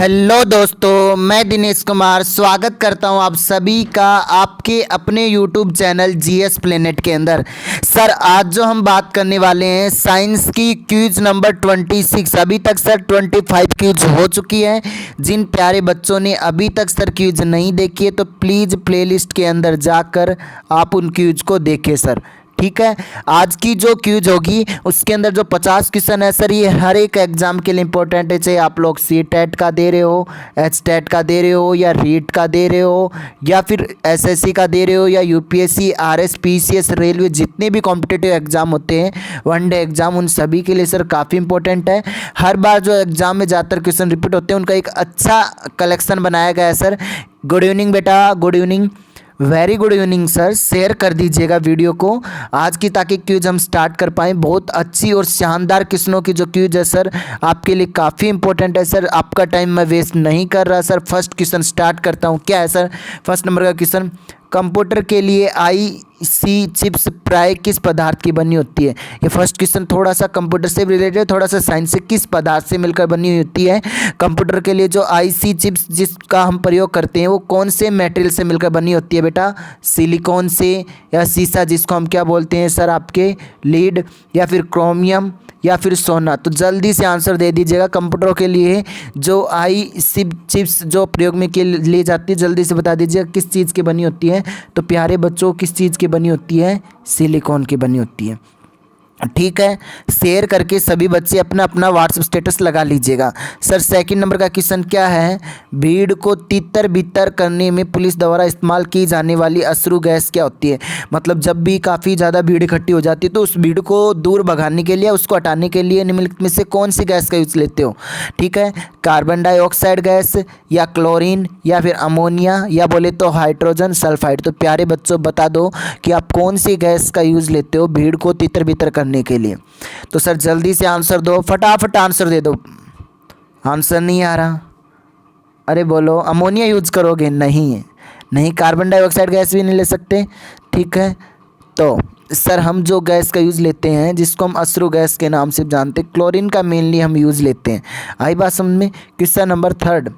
Hello दोस्तों, मैं दिनेश कुमार स्वागत करता हूं आप सभी का आपके अपने यूट्यूब चैनल जीएस प्लेनेट के अंदर। सर आज जो हम बात करने वाले हैं साइंस की क्यूज नंबर 26। अभी तक सर 25 क्यूज हो चुकी है। जिन प्यारे बच्चों ने अभी तक सर क्यूज नहीं देखी है तो प्लीज़ प्लेलिस्ट के अंदर जाकर आप उन क्यूज को देखें सर। ठीक है, आज की जो क्यूज होगी उसके अंदर जो 50 क्वेश्चन है सर, ये हर एक एग्जाम के लिए इंपॉर्टेंट है। चाहे आप लोग सी टेट का दे रहे हो, एच टेट का दे रहे हो, या रीट का दे रहे हो, या फिर एसएससी का दे रहे हो, या यूपीएससी, आरएस, पीसीएस, रेलवे, जितने भी कॉम्पिटिटिव एग्जाम होते हैं वनडे एग्जाम, उन सभी के लिए सर काफ़ी इंपॉर्टेंट है। हर बार जो एग्जाम में ज़्यादातर क्वेश्चन रिपीट होते हैं उनका एक अच्छा कलेक्शन बनाया गया है सर। गुड इवनिंग बेटा, good evening, very good evening sir. Share कर दीजिएगा वीडियो को आज की, ताकि क्यूज हम स्टार्ट कर पाएँ। बहुत अच्छी और शानदार क्वेश्चनों की जो क्यूज है सर आपके लिए काफ़ी इंपॉर्टेंट है सर। आपका टाइम मैं वेस्ट नहीं कर रहा सर। फर्स्ट क्वेश्चन स्टार्ट करता हूँ। क्या है सर फर्स्ट नंबर का क्वेश्चन? कंप्यूटर के लिए आईसी चिप्स प्राय किस पदार्थ की बनी होती है? ये फर्स्ट क्वेश्चन थोड़ा सा कंप्यूटर से रिलेटेड, थोड़ा सा साइंस से। किस पदार्थ से मिलकर बनी हुई होती है? कंप्यूटर के लिए जो आईसी चिप्स जिसका हम प्रयोग करते हैं वो कौन से मटेरियल से मिलकर बनी होती है बेटा? सिलिकॉन से, या सीसा जिसको हम क्या बोलते हैं सर आपके लीड, या फिर क्रोमियम, या फिर सोना? तो जल्दी से आंसर दे दीजिएगा। कंप्यूटरों के लिए जो आईसी चिप्स जो प्रयोग में के लिए जाती है, जल्दी से बता दीजिएगा किस चीज़ की बनी होती है। तो प्यारे बच्चों, किस चीज़ की बनी होती है? सिलिकॉन की बनी होती है। ठीक है, शेयर करके सभी बच्चे अपना अपना व्हाट्सएप स्टेटस लगा लीजिएगा। सर सेकंड नंबर का क्वेश्चन क्या है? भीड़ को तितर बितर करने में पुलिस द्वारा इस्तेमाल की जाने वाली अश्रु गैस क्या होती है? मतलब जब भी काफ़ी ज़्यादा भीड़ इकट्ठी हो जाती है तो उस भीड़ को दूर भगाने के लिए, उसको हटाने के लिए निम्नलिखित में से कौन सी गैस का यूज लेते हो? ठीक है, कार्बन डाइऑक्साइड गैस, या क्लोरीन, या फिर अमोनिया, या बोले तो हाइड्रोजन सल्फाइड। तो प्यारे बच्चों बता दो कि आप कौन सी गैस का यूज़ लेते हो भीड़ को तितर बितर करने के लिए? तो सर जल्दी से आंसर दो, फटाफट आंसर दे दो। आंसर नहीं आ रहा, अरे बोलो। अमोनिया यूज करोगे? नहीं, नहीं, कार्बन डाइऑक्साइड गैस भी नहीं ले सकते। ठीक है, तो सर हम जो गैस का यूज़ लेते हैं जिसको हम अश्रु गैस के नाम से जानते हैं, क्लोरीन का मेनली हम यूज़ लेते हैं। आई बात समझ में? क्वेश्चन नंबर थर्ड,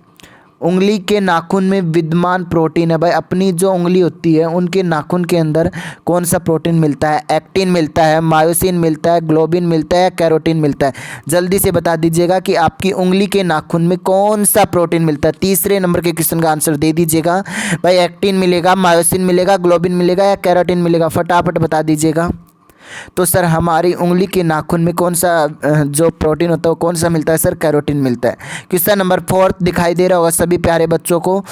उंगली के नाखून में विद्यमान प्रोटीन है। भाई अपनी जो उंगली होती है उनके नाखून के अंदर कौन सा प्रोटीन मिलता है? एक्टिन मिलता है, मायोसिन मिलता है, ग्लोबिन मिलता है, या कैरोटीन मिलता है? जल्दी से बता दीजिएगा कि आपकी उंगली के नाखून में कौन सा प्रोटीन मिलता है। तीसरे नंबर के क्वेश्चन का आंसर दे दीजिएगा। भाई एक्टिन मिलेगा, मायोसिन मिलेगा, ग्लोबिन मिलेगा, या कैरोटीन मिलेगा? फटाफट बता दीजिएगा। तो सर हमारी उंगली के नाखून में कौन सा जो प्रोटीन होता है वो कौन सा मिलता है सर? कैरोटीन मिलता है। क्वेश्चन नंबर फोर्थ दिखाई दे रहा होगा सभी प्यारे बच्चों को।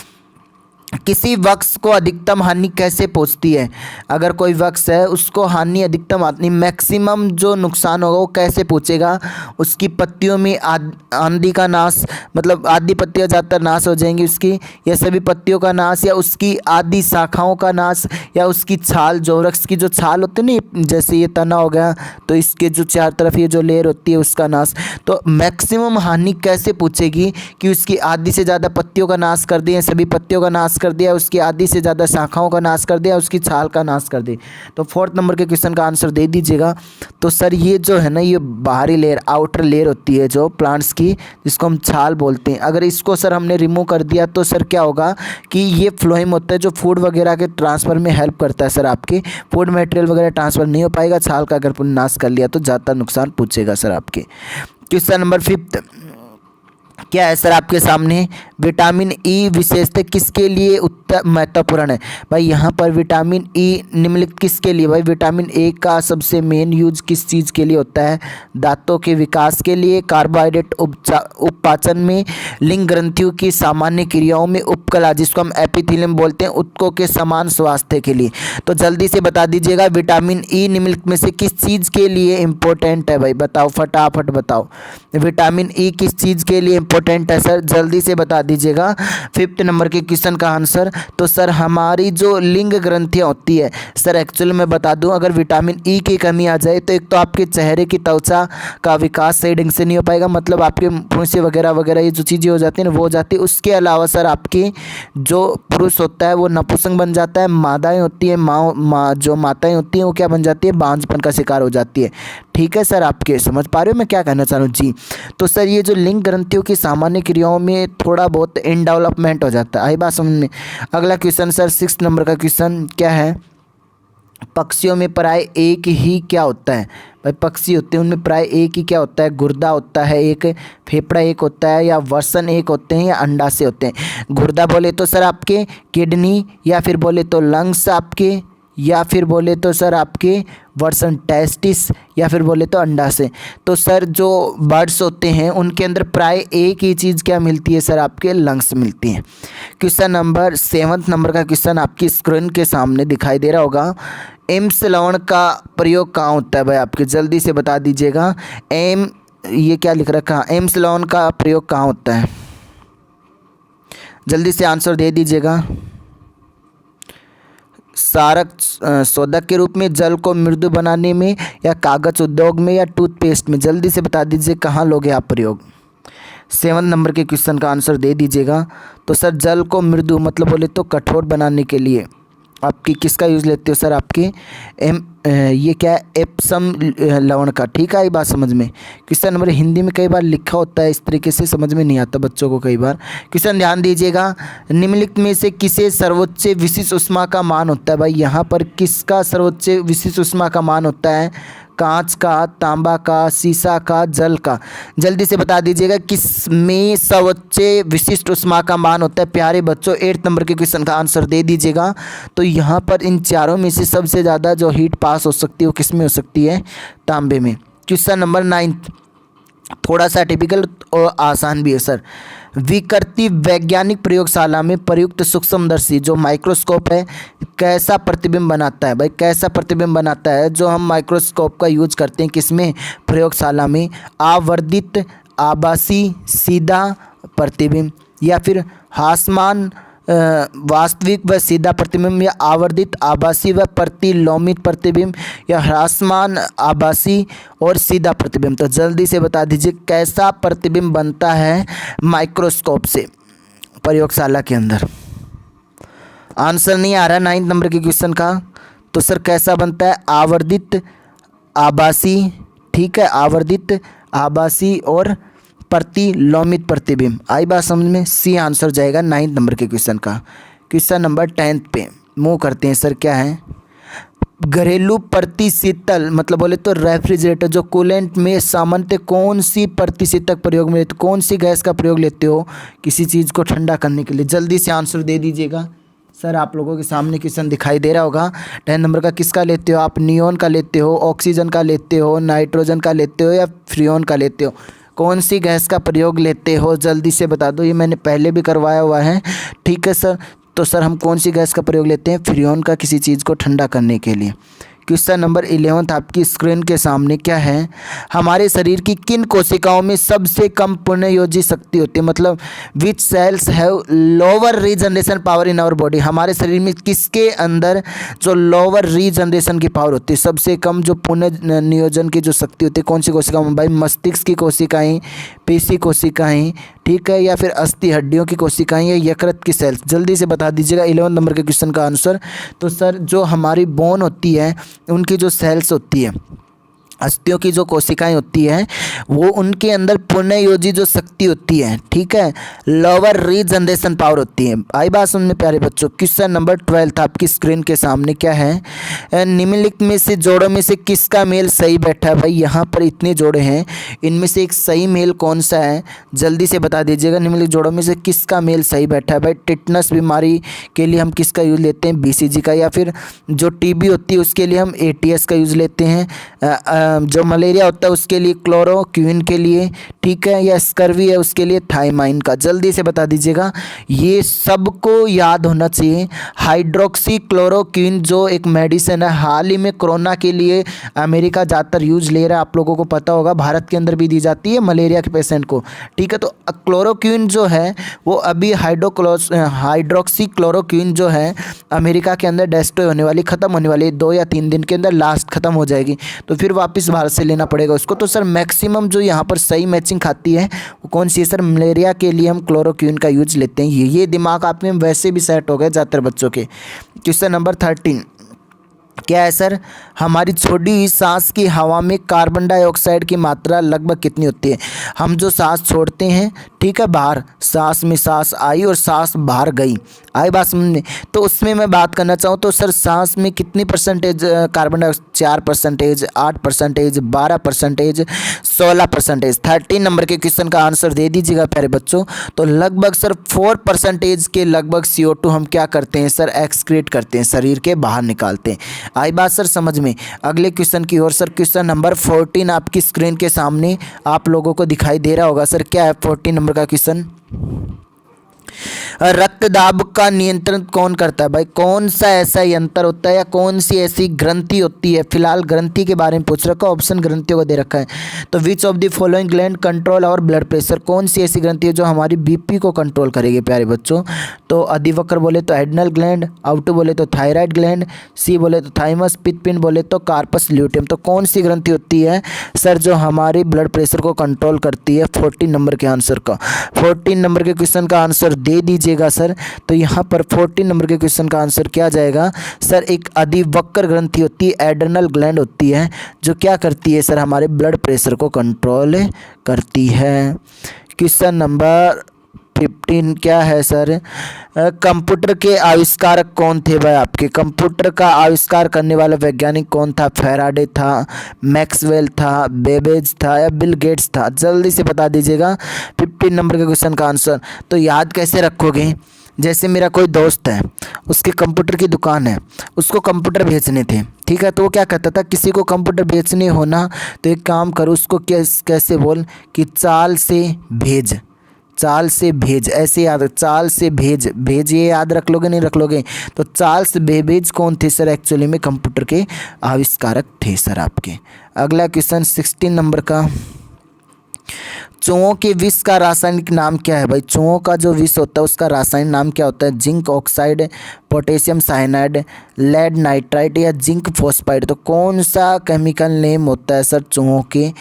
किसी वृक्ष को अधिकतम हानि कैसे पहुंचती है? अगर कोई वृक्ष है उसको हानि अधिकतम आती, मैक्सिमम जो नुकसान होगा वो कैसे पहुंचेगा? उसकी पत्तियों में आंधी का नाश, मतलब आधी पत्तियां ज़्यादातर नाश हो जाएंगी उसकी, या सभी पत्तियों का नाश, या उसकी आधी शाखाओं का नाश, या उसकी छाल, जो वृक्ष की जो छाल होती है ना, जैसे ये तना हो गया तो इसके जो चार तरफ ये जो लेयर होती है उसका नाश। तो मैक्सिमम हानि कैसे पहुंचेगी? कि उसकी आधी से ज़्यादा पत्तियों का नाश कर दें, सभी पत्तियों का नाश कर दिया, उसकी आधी से ज़्यादा शाखाओं का नाश कर दिया, उसकी छाल का नाश कर दे। तो फोर्थ नंबर के क्वेश्चन का आंसर दे दीजिएगा। तो सर ये जो है ना, ये बाहरी लेयर, आउटर लेयर होती है जो प्लांट्स की, जिसको हम छाल बोलते हैं, अगर इसको सर हमने रिमूव कर दिया तो सर क्या होगा कि ये फ्लोएम होता है जो फूड वगैरह के ट्रांसफ़र में हेल्प करता है सर। आपके फूड मटेरियल वगैरह ट्रांसफ़र नहीं हो पाएगा। छाल का अगर पुनः नाश कर लिया तो ज़्यादा नुकसान पूछेगा सर आपके। क्वेश्चन नंबर फिफ्थ क्या है सर आपके सामने? विटामिन ई विशेषता किसके लिए महत्वपूर्ण है? भाई यहाँ पर विटामिन ई निम्नलिखित किसके लिए? भाई विटामिन ए का सबसे मेन यूज किस चीज़ के लिए होता है? दांतों के विकास के लिए, कार्बोहाइड्रेट उपपाचन में, लिंग ग्रंथियों की सामान्य क्रियाओं में, उपकला जिसको हम एपिथेलियम बोलते हैं, उत्तकों के समान स्वास्थ्य के लिए। तो जल्दी से बता दीजिएगा विटामिन ई निम्नलिखित में से किस चीज़ के लिए इंपॉर्टेंट है? भाई बताओ, फटाफट बताओ। विटामिन ई किस चीज़ के लिए इंपॉर्टेंट है सर? जल्दी से बता दीजिएगा फिफ्थ नंबर के क्वेश्चन का आंसर। तो सर हमारी जो लिंग ग्रंथियाँ होती है सर, एक्चुअली मैं बता दूं, अगर विटामिन ई की कमी आ जाए तो एक तो आपके चेहरे की त्वचा का विकास सही ढंग से नहीं हो पाएगा, मतलब आपके फुंसी वगैरह वगैरह ये जो चीज़ें हो जाती हैं ना वो हो जाती है। उसके अलावा सर आपकी जो पुरुष होता है वो नपुंसक बन जाता है, मादाएँ होती हैं, जो माताएँ होती हैं वो क्या बन जाती है? बांझपन का शिकार हो जाती है। ठीक है सर, आपके समझ पा रहे हो मैं क्या कहना चाह रहा हूँ जी। तो सर ये जो लिंग ग्रंथियों की सामान्य क्रियाओं में थोड़ा बहुत इन डेवलपमेंट हो जाता है, आई बात समझ में। अगला क्वेश्चन सर 6 नंबर का क्वेश्चन क्या है, पक्षियों में प्राय एक ही क्या होता है। भाई पक्षी होते हैं उनमें प्राय एक ही क्या होता है, गुर्दा होता है एक, फेफड़ा एक होता है, या वसन एक होते हैं, या अंडाशय होते हैं। गुर्दा बोले तो सर आपके किडनी, या फिर बोले तो लंग्स आपके, या फिर बोले तो सर आपके वर्सन टेस्टिस, या फिर बोले तो अंडाशय। तो सर जो बर्ड्स होते हैं उनके अंदर प्राय एक ही चीज़ क्या मिलती है सर, आपके लंग्स मिलती हैं। क्वेश्चन नंबर 7 नंबर का क्वेश्चन आपकी स्क्रीन के सामने दिखाई दे रहा होगा, एम्स लवण का प्रयोग कहाँ होता है। भाई आपके जल्दी से बता दीजिएगा, ये क्या लिख रखा, एम्स लवण का प्रयोग कहाँ होता है, जल्दी से आंसर दे दीजिएगा। सारक शोधक के रूप में, जल को मृदु बनाने में, या कागज उद्योग में, या टूथपेस्ट में, जल्दी से बता दीजिए कहाँ लोगे आप प्रयोग। 7 नंबर के क्वेश्चन का आंसर दे दीजिएगा। तो सर जल को मृदु मतलब बोले तो कठोर बनाने के लिए आपकी किसका यूज़ लेते हो सर, आपके ये क्या है, एप्सम लवण का। ठीक है, ये बात समझ में। क्वेश्चन नंबर हिंदी में कई बार लिखा होता है इस तरीके से, समझ में नहीं आता बच्चों को कई बार। क्वेश्चन ध्यान दीजिएगा, निम्नलिखित में से किसे सर्वोच्च विशिष्ट ऊष्मा का मान होता है। भाई यहाँ पर किसका सर्वोच्च विशिष्ट ऊष्मा का मान होता है, कांच का, तांबा का, शीशा का, जल का, जल्दी से बता दीजिएगा किस में सर्वोच्च विशिष्ट ऊष्मा का मान होता है प्यारे बच्चों। 8 नंबर के क्वेश्चन का आंसर दे दीजिएगा। तो यहाँ पर इन चारों में से सबसे ज़्यादा जो हीट पास हो सकती है वो किस में हो सकती है, तांबे में। क्वेश्चन नंबर 9 थोड़ा सा टिपिकल और आसान भी है सर। विकृति वैज्ञानिक प्रयोगशाला में प्रयुक्त सूक्ष्मदर्शी जो माइक्रोस्कोप है कैसा प्रतिबिंब बनाता है। भाई कैसा प्रतिबिंब बनाता है जो हम माइक्रोस्कोप का यूज करते हैं किसमें, प्रयोगशाला में। आवर्धित, आभासी, सीधा प्रतिबिंब, या फिर हासमान वास्तविक व सीधा प्रतिबिंब, या आवर्धित, आभासी व प्रतिलोमित प्रतिबिंब, या ह्रासमान, आभासी और सीधा प्रतिबिंब। तो जल्दी से बता दीजिए कैसा प्रतिबिंब बनता है माइक्रोस्कोप से प्रयोगशाला के अंदर। आंसर नहीं आ रहा 9 नंबर के क्वेश्चन का। तो सर कैसा बनता है, आवर्धित, आभासी, ठीक है, आवर्धित, आभासी और प्रतिलोमित प्रतिबिंब। आई बात समझ में, सी आंसर जाएगा 9 नंबर के क्वेश्चन का। क्वेश्चन नंबर 10 पे मूव करते हैं सर। क्या है, घरेलू प्रतिशीतल मतलब बोले तो रेफ्रिजरेटर जो कूलेंट में सामान्यतः कौन सी प्रतिशीतक प्रयोग में लेते, कौन सी गैस का प्रयोग लेते हो किसी चीज़ को ठंडा करने के लिए, जल्दी से आंसर दे दीजिएगा। सर आप लोगों के सामने क्वेश्चन दिखाई दे रहा होगा। 10 नंबर का किसका लेते हो आप, नियोन का लेते हो, ऑक्सीजन का लेते हो, नाइट्रोजन का लेते हो, या फ्रियोन का लेते हो, कौन सी गैस का प्रयोग लेते हो जल्दी से बता दो। ये मैंने पहले भी करवाया हुआ है, ठीक है सर। तो सर हम कौन सी गैस का प्रयोग लेते हैं, फ्रियोन का, किसी चीज़ को ठंडा करने के लिए। क्वेश्चन नंबर 11 आपकी स्क्रीन के सामने क्या है, हमारे शरीर की किन कोशिकाओं में सबसे कम पुनर्योजी शक्ति होती है, मतलब which cells have lower regeneration power in our body. हमारे शरीर में किसके अंदर जो लोअर रीजनरेशन की पावर होती है, सबसे कम जो पुनर्नियोजन की जो शक्ति होती है, कौन सी कोशिकाओं में। भाई मस्तिष्क की कोशिकाएं, पेशी कोशिकाएं, ठीक है, या फिर अस्थि हड्डियों की कोशिकाएं, या यकृत की सेल्स, जल्दी से बता दीजिएगा 11 नंबर के क्वेश्चन का आंसर। तो सर जो हमारी बोन होती है उनकी जो सेल्स होती है, अस्थियों की जो कोशिकाएं होती हैं, वो उनके अंदर पुनर्योजी जो शक्ति होती है, ठीक है, लोअर रीजनरेशन पावर होती है। आई बात सुनने प्यारे बच्चों। क्वेश्चन नंबर 12 आपकी स्क्रीन के सामने क्या है, निम्नलिखित में से जोड़ों में से किसका मेल सही बैठा है। भाई यहाँ पर इतने जोड़े हैं, इनमें से एक सही मेल कौन सा है, जल्दी से बता दीजिएगा। निम्नलिखित जोड़ों में से किसका मेल सही बैठा है। भाई टिटनस बीमारी के लिए हम किसका यूज़ लेते हैं, BCG का, या फिर जो TB होती है उसके लिए हम ATS का यूज़ लेते हैं, जो मलेरिया होता है उसके लिए क्लोरोक्विन के लिए, ठीक है, या स्कर्वी है उसके लिए थाइमाइन का, जल्दी से बता दीजिएगा। ये सबको याद होना चाहिए। हाइड्रोक्सी क्लोरोक्विन जो एक मेडिसिन है, हाल ही में कोरोना के लिए अमेरिका ज़्यादातर यूज ले रहा है, आप लोगों को पता होगा, भारत के अंदर भी दी जाती है मलेरिया के पेशेंट को, ठीक है। तो क्लोरोक्विन जो है वो अभी हाइड्रोक्सी क्लोरोक्विन जो है अमेरिका के अंदर डेस्ट्रॉय होने वाली, ख़त्म होने वाली, 2 या 3 दिन के अंदर लास्ट ख़त्म हो जाएगी, तो फिर वापस भारत से लेना पड़ेगा उसको। तो सर मैक्सिमम जो यहाँ पर सही मैचिंग खाती है वो कौन सी है सर, मलेरिया के लिए हम क्लोरोक्विन का यूज लेते हैं। ये दिमाग आप में वैसे भी सेट हो गए ज़्यादातर बच्चों के। क्वेश्चन नंबर 13 क्या है सर, हमारी छोड़ी सांस की हवा में कार्बन डाइऑक्साइड की मात्रा लगभग कितनी होती है। हम जो सांस छोड़ते हैं, ठीक है, बाहर, सांस में सांस आई और सांस बाहर गई, आई बात समझ में। तो उसमें मैं बात करना चाहूँ तो सर सांस में कितनी परसेंटेज कार्बन डाइऑक्साइड, 4%, 8%, 12%, 16%। 13 नंबर के क्वेश्चन का आंसर दे दीजिएगा प्यारे बच्चों। तो लगभग सर 4% के लगभग CO2 हम क्या करते हैं सर, एक्सक्रीट करते हैं, शरीर के बाहर निकालते हैं। आई बात सर समझ में। अगले क्वेश्चन की ओर सर, क्वेश्चन नंबर 14 आपकी स्क्रीन के सामने आप लोगों को दिखाई दे रहा होगा सर। क्या है 14 नंबर का क्वेश्चन, रक्त दाब का नियंत्रण कौन करता है भाई। कौन सा ऐसा यंत्र होता है या कौन सी ऐसी ग्रंथि होती है, फिलहाल ग्रंथि के बारे में पूछ रखा है, ऑप्शन ग्रंथियों को दे रखा है। तो which of the following gland control और ब्लड प्रेशर, कौन सी ऐसी ग्रंथि है जो हमारी BP को कंट्रोल करेगी प्यारे बच्चों। तो अधिवक्र बोले तो एड्रिनल ग्लैंड, आउटो बोले तो थायराइड ग्लैंड, सी बोले तो थाइमस, पित्तपिंड बोले तो कार्पस ल्यूटेम। तो कौन सी ग्रंथि होती है सर जो हमारी ब्लड प्रेशर को कंट्रोल करती है। 14 नंबर के आंसर का, 14 नंबर के क्वेश्चन का आंसर दे दीजिएगा सर। तो यहाँ पर 14 नंबर के क्वेश्चन का आंसर क्या जाएगा सर, एक अधिवक्र ग्रंथि होती है, एड्रिनल ग्लैंड होती है, जो क्या करती है सर, हमारे ब्लड प्रेशर को कंट्रोल करती है। क्वेश्चन नंबर 15 क्या है सर, कंप्यूटर के आविष्कारक कौन थे भाई आपके। कंप्यूटर का आविष्कार करने वाला वैज्ञानिक कौन था। फैराडे था, मैक्सवेल था, बेबेज था या बिल गेट्स था। जल्दी से बता दीजिएगा 15 नंबर के क्वेश्चन का आंसर। तो याद कैसे रखोगे, जैसे मेरा कोई दोस्त है, उसके कंप्यूटर की दुकान है, उसको कंप्यूटर बेचने थे, ठीक है। तो वो क्या कहता था, किसी को कंप्यूटर बेचने हो ना तो एक काम करो, उसको कैसे बोल कि चाल से भेज, चाल से भेज, ऐसे याद, चाल से भेज, भेज ये याद रख लोगे नहीं रख लोगे। तो चार्ल्स बेबेज कौन थे सर, एक्चुअली में कंप्यूटर के आविष्कारक थे सर आपके। अगला क्वेश्चन 16 नंबर का, चूहों के विष का रासायनिक नाम क्या है भाई। चूहों का जो विष होता है उसका रासायनिक नाम क्या होता है। Zinc oxide, potassium cyanide, lead nitrite या जिंक फॉस्फाइड। तो कौन सा केमिकल नेम होता है सर चूहों के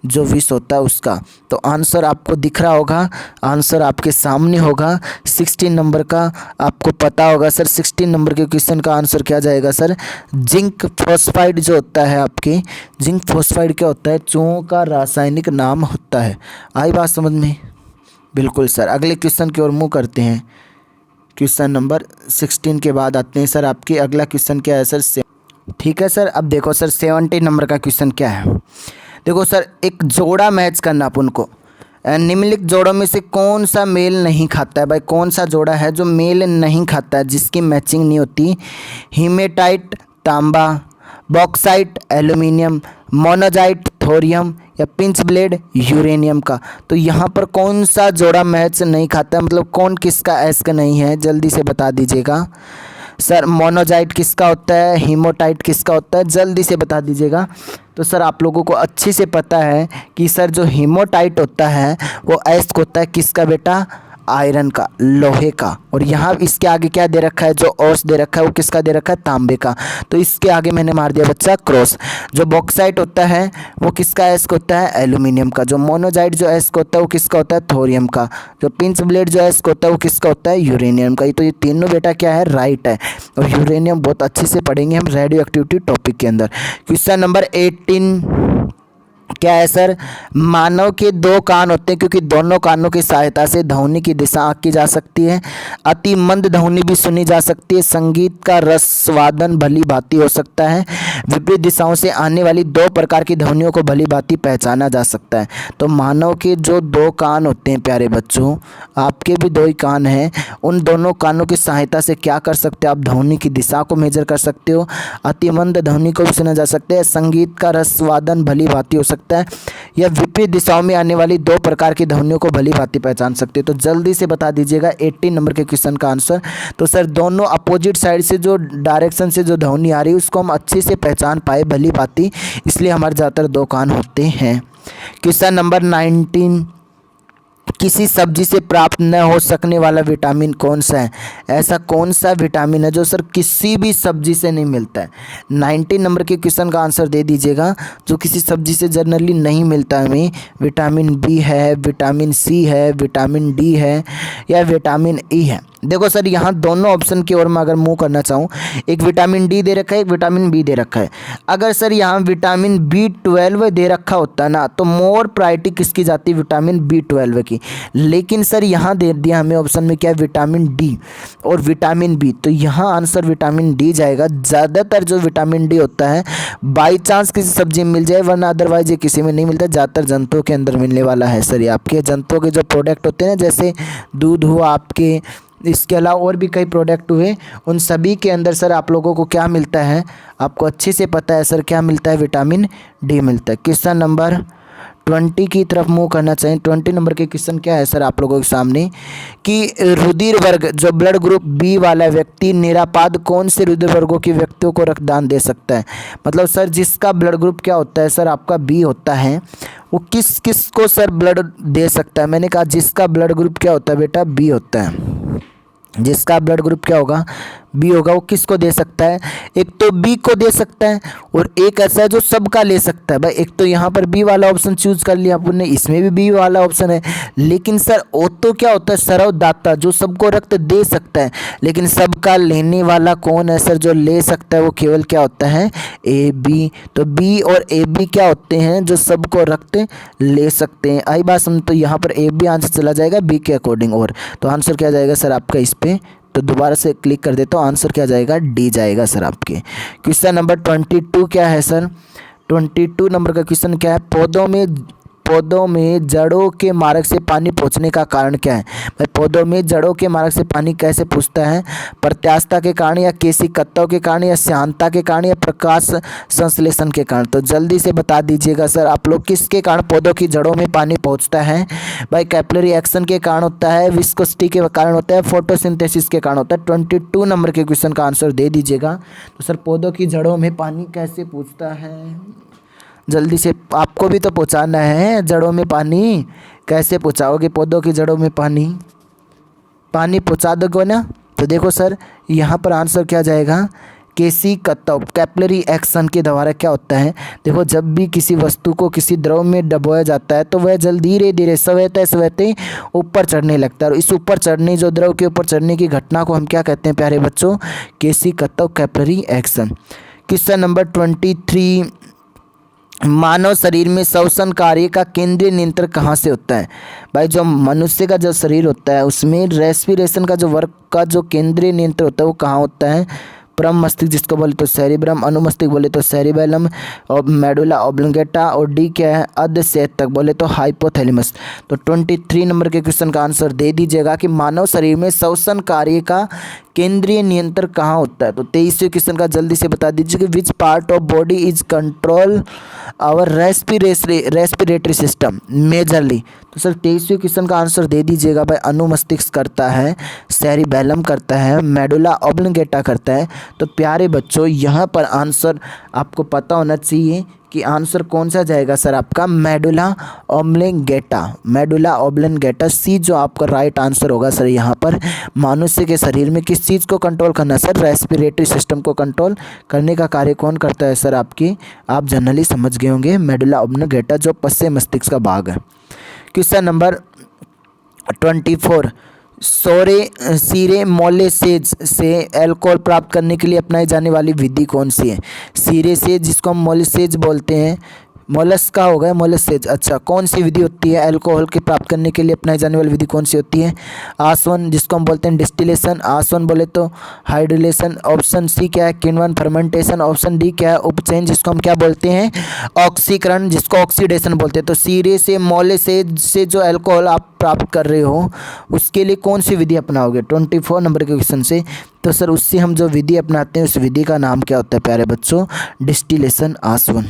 जो विष होता है उसका। तो आंसर आपको दिख रहा होगा, आंसर आपके सामने होगा। 16 नंबर का आपको पता होगा सर। 16 नंबर के क्वेश्चन का आंसर क्या जाएगा सर, जिंक फॉस्फाइड जो होता है आपके, जिंक फॉस्फाइड क्या होता है, चूहों का रासायनिक नाम होता है। आई बात समझ में, बिल्कुल सर। अगले क्वेश्चन की ओर मूव करते हैं। क्वेश्चन नंबर 16 के बाद आते हैं सर आपके, अगला क्वेश्चन क्या है सर, ठीक है सर। अब देखो सर 17 नंबर का क्वेश्चन क्या है। देखो सर, एक जोड़ा मैच करना अपन को, निम्नलिखित जोड़ों में से कौन सा मेल नहीं खाता है भाई। कौन सा जोड़ा है जो मेल नहीं खाता है, जिसकी मैचिंग नहीं होती। हीमेटाइट तांबा, बॉक्साइट एल्यूमिनियम, मोनोजाइट थोरियम या पिंच ब्लेड यूरेनियम का। तो यहाँ पर कौन सा जोड़ा मैच नहीं खाता है, मतलब कौन किसका एस का नहीं है, जल्दी से बता दीजिएगा सर। मोनोजाइट किसका होता है, हीमोटाइट किसका होता है, जल्दी से बता दीजिएगा। तो सर आप लोगों को अच्छे से पता है कि सर जो हीमोटाइट होता है वो एस होता है किसका बेटा, आयरन का, लोहे का। और यहाँ इसके आगे क्या दे रखा है, जो ओस दे रखा है वो किसका दे रखा है, तांबे का। तो इसके आगे मैंने मार दिया बच्चा क्रॉस। जो बॉक्साइट होता है वो किसका एस होता है, एल्यूमिनियम का। जो मोनोजाइट जो एस होता है वो किसका होता है, थोरियम का। जो पिंच ब्लेड जो एस होता है वो किसका होता है, यूरेनियम का। तो ये तीनों बेटा क्या है, राइट है। और यूरेनियम बहुत अच्छे से पढ़ेंगे हम रेडियो एक्टिविटी टॉपिक के अंदर। क्वेश्चन नंबर 18 क्या है सर, मानव के दो कान होते हैं क्योंकि दोनों कानों की सहायता से ध्वनि की दिशा आंकी जा सकती है। अति मंद ध्वनि भी सुनी जा सकती है। संगीत का रसवादन भली भांति हो सकता है। विपरीत दिशाओं से आने वाली दो प्रकार की ध्वनियों को भली भांति पहचाना जा सकता है। तो मानव के जो दो कान होते हैं प्यारे बच्चों, आपके भी दो ही कान हैं, उन दोनों कानों की सहायता से क्या कर सकते हो आप, ध्वनि की दिशा को मेजर कर सकते हो। अति मंद ध्वनि को भी सुना जा सकता है। संगीत का रसवादन भली भांति हो सकता है, या विपरीत दिशाओं में आने वाली दो प्रकार की ध्वनियों को भली भांति पहचान सकते हो। तो जल्दी से बता दीजिएगा 18 नंबर के क्वेश्चन का आंसर। तो सर दोनों अपोजिट साइड से जो डायरेक्शन से जो ध्वनि आ रही है उसको हम अच्छे से पहचान पाए भली भांति, इसलिए हमारे ज़्यादातर दो कान होते हैं। क्वेश्चन नंबर 19 किसी सब्जी से प्राप्त न हो सकने वाला विटामिन कौन सा है? ऐसा कौन सा विटामिन है जो सर किसी भी सब्जी से नहीं मिलता है? 90 नंबर के क्वेश्चन का आंसर दे दीजिएगा। जो किसी सब्जी से जनरली नहीं मिलता है हमें, विटामिन बी है, विटामिन सी है, विटामिन डी है या विटामिन ई है। देखो सर, यहाँ दोनों ऑप्शन की ओर मैं अगर मूव करना चाहूँ, एक विटामिन डी दे रखा है, एक विटामिन बी दे रखा है। अगर सर यहाँ विटामिन B12 दे रखा होता ना तो मोर प्रायोरिटी किसकी जाती, विटामिन B12 की। लेकिन सर यहाँ दे दिया हमें ऑप्शन में क्या है, विटामिन डी और विटामिन बी, तो यहाँ आंसर विटामिन डी जाएगा। ज़्यादातर जो विटामिन डी होता है बाई चांस किसी सब्जी में मिल जाए, वरना अदरवाइज ये किसी में नहीं मिलता। ज़्यादातर जंतुओं के अंदर मिलने वाला है सर ये आपके जंतुओं के जो प्रोडक्ट होते हैं ना, जैसे दूध हुआ आपके, इसके अलावा और भी कई प्रोडक्ट हुए, उन सभी के अंदर सर आप लोगों को क्या मिलता है, आपको अच्छे से पता है सर क्या मिलता है, विटामिन डी मिलता है। क्वेश्चन नंबर 20 की तरफ मूव करना चाहिए। 20 नंबर के क्वेश्चन क्या है सर आप लोगों के सामने कि रुधिर वर्ग जो ब्लड ग्रुप बी वाला व्यक्ति निरापाद कौन से रुधिर वर्गों के व्यक्तियों को रक्तदान दे सकता है? मतलब सर जिसका ब्लड ग्रुप क्या होता है सर आपका बी होता है, वो किस किस को सर ब्लड दे सकता है? मैंने कहा जिसका ब्लड ग्रुप क्या होता है बेटा, बी होता है। जिसका ब्लड ग्रुप क्या होगा, बी होगा, वो किसको दे सकता है? एक तो बी को दे सकता है और एक ऐसा है जो सबका ले सकता है। भाई एक तो यहाँ पर बी वाला ऑप्शन चूज कर लिया अपन ने, इसमें भी बी वाला ऑप्शन है। लेकिन सर ओ तो क्या होता है, सर्वदाता जो सबको रक्त दे सकता है। लेकिन सबका लेने वाला कौन है सर, जो ले सकता है वो केवल क्या होता है, ए बी। तो बी और ए बी क्या होते हैं, जो सबको रक्त ले सकते हैं। आई बात समझ? तो यहाँ पर ए बी आंसर चला जाएगा बी के अकॉर्डिंग। और तो आंसर क्या जाएगा सर आपका इस पे, तो दोबारा से क्लिक कर देता हूँ, आंसर क्या जाएगा, डी जाएगा सर आपके। क्वेश्चन नंबर 22 क्या है सर? 22 नंबर का क्वेश्चन क्या है, पौधों में जड़ों के मार्ग से पानी पहुंचने का कारण क्या है? भाई पौधों में जड़ों के मार्ग से पानी कैसे पहुंचता है? प्रत्यास्थता के कारण या केशिकतों के कारण या श्यानता के कारण या प्रकाश संश्लेषण के कारण? तो जल्दी से बता दीजिएगा सर आप लोग, किसके कारण पौधों की जड़ों में पानी पहुंचता है? भाई कैपिलरी एक्शन के कारण होता है, विस्कोसिटी के कारण होता है, फोटोसिंथेसिस के कारण होता है। 22 नंबर के क्वेश्चन का आंसर दे दीजिएगा। तो सर पौधों की जड़ों में पानी कैसे पहुँचता है? जल्दी से, आपको भी तो पहुंचाना है जड़ों में पानी। कैसे पहुंचाओगे पौधों की जड़ों में पानी? पानी पहुंचा दोगे ना? तो देखो सर यहाँ पर आंसर क्या जाएगा, केशिकतों, कैपिलरी एक्शन के द्वारा क्या होता है। देखो जब भी किसी वस्तु को किसी द्रव में डुबोया जाता है तो वह जल धीरे धीरे सवेते ऊपर चढ़ने लगता है। और इस ऊपर चढ़ने, जो द्रव के ऊपर चढ़ने की घटना को हम क्या कहते हैं प्यारे बच्चों, केशिकतों, कैपिलरी एक्शन। क्वेश्चन नंबर 23, मानव शरीर में श्वसन कार्य का केंद्रीय नियंत्रण कहाँ से होता है? भाई जो मनुष्य का जो शरीर होता है उसमें रेस्पिरेशन का जो वर्क का जो केंद्रीय नियंत्रण होता है वो कहाँ होता है? परम मस्तिष्क जिसको बोले तो सेरिब्रम, अनुमस्तिष्क बोले तो सेरिबेलम, और मेडुला ऑब्लिंगेटा, और डी क्या है, अर्धचेतक बोले तो हाइपोथैलेमस। तो 23 नंबर के क्वेश्चन का आंसर दे दीजिएगा कि मानव शरीर में श्वसन कार्य का केंद्रीय नियंत्रण कहाँ होता है? तो 23वें क्वेश्चन का जल्दी से बता दीजिए कि which part of body is control our respiratory system majorly. तो सर 23वें क्वेश्चन का आंसर दे दीजिएगा। भाई अनुमस्तिष्क करता है, सेरिबेलम करता है, मेडुला ऑब्लिंगेटा करता है। तो प्यारे बच्चों यहाँ पर आंसर आपको पता होना चाहिए कि आंसर कौन सा जाएगा सर आपका, मेडुला ऑब्लिंगेटा। मेडुला ऑब्लिंगेटा सी जो आपका राइट आंसर होगा सर। यहाँ पर मनुष्य के शरीर में किस चीज़ को कंट्रोल करना सर, रेस्पिरेटरी सिस्टम को कंट्रोल करने का कार्य कौन करता है सर आपकी, आप जनरली समझ गए होंगे, मेडुला ऑब्लिंगेटा जो पश्चिम मस्तिष्क का भाग है। क्वेश्चन नंबर 24, सीरे मोलेसेज से अल्कोहल प्राप्त करने के लिए अपनाई जाने वाली विधि कौन सी है? सीरे से, जिसको हम मोलेसेज बोलते हैं, मोलस्का हो गया मोलसेज। अच्छा, कौन सी विधि होती है अल्कोहल के प्राप्त करने के लिए अपनाई जाने वाली विधि कौन सी होती है? आसवन, जिसको हम बोलते हैं डिस्टिलेशन, आसवन बोले तो हाइड्रिलेशन। ऑप्शन सी क्या है, किण्वन फर्मेंटेशन। ऑप्शन डी क्या है, उपचयन, जिसको हम क्या बोलते हैं, ऑक्सीकरण, जिसको ऑक्सीडेशन बोलते हैं। तो सीरे से, मोलसेज से जो अल्कोहल आप प्राप्त कर रहे हो उसके लिए कौन सी विधि अपनाओगे 24 नंबर के क्वेश्चन से? तो सर उससे हम जो विधि अपनाते हैं उस विधि का नाम क्या होता है प्यारे बच्चों, डिस्टिलेशन, आसवन।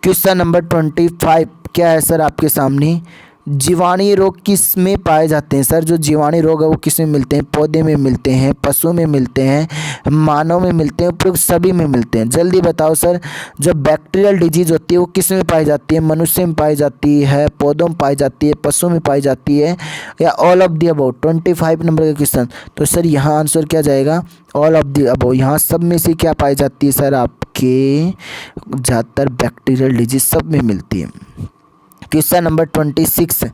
क्वेश्चन नंबर 25 क्या है सर आपके सामने, जीवाणु रोग किस में पाए जाते हैं सर? जो जीवाणु रोग है वो किस में मिलते हैं? पौधे में मिलते हैं, पशु में मिलते हैं, मानव में मिलते हैं, उपयुक्त सभी में मिलते हैं। जल्दी बताओ सर, जो बैक्टीरियल डिजीज होती है वो किस में पाई जाती है? मनुष्य में पाई जाती है, पौधों में पाई जाती है, पशु में पाई जाती है, या all of the above? 25 number का क्वेश्चन। तो सर यहाँ आंसर क्या जाएगा? All of the above. यहाँ सब में से क्या पाई जाती है सर? आपके ज़्यादातर बैक्टीरियल डिजीज सब में मिलती है। क्वेश्चन नंबर 26,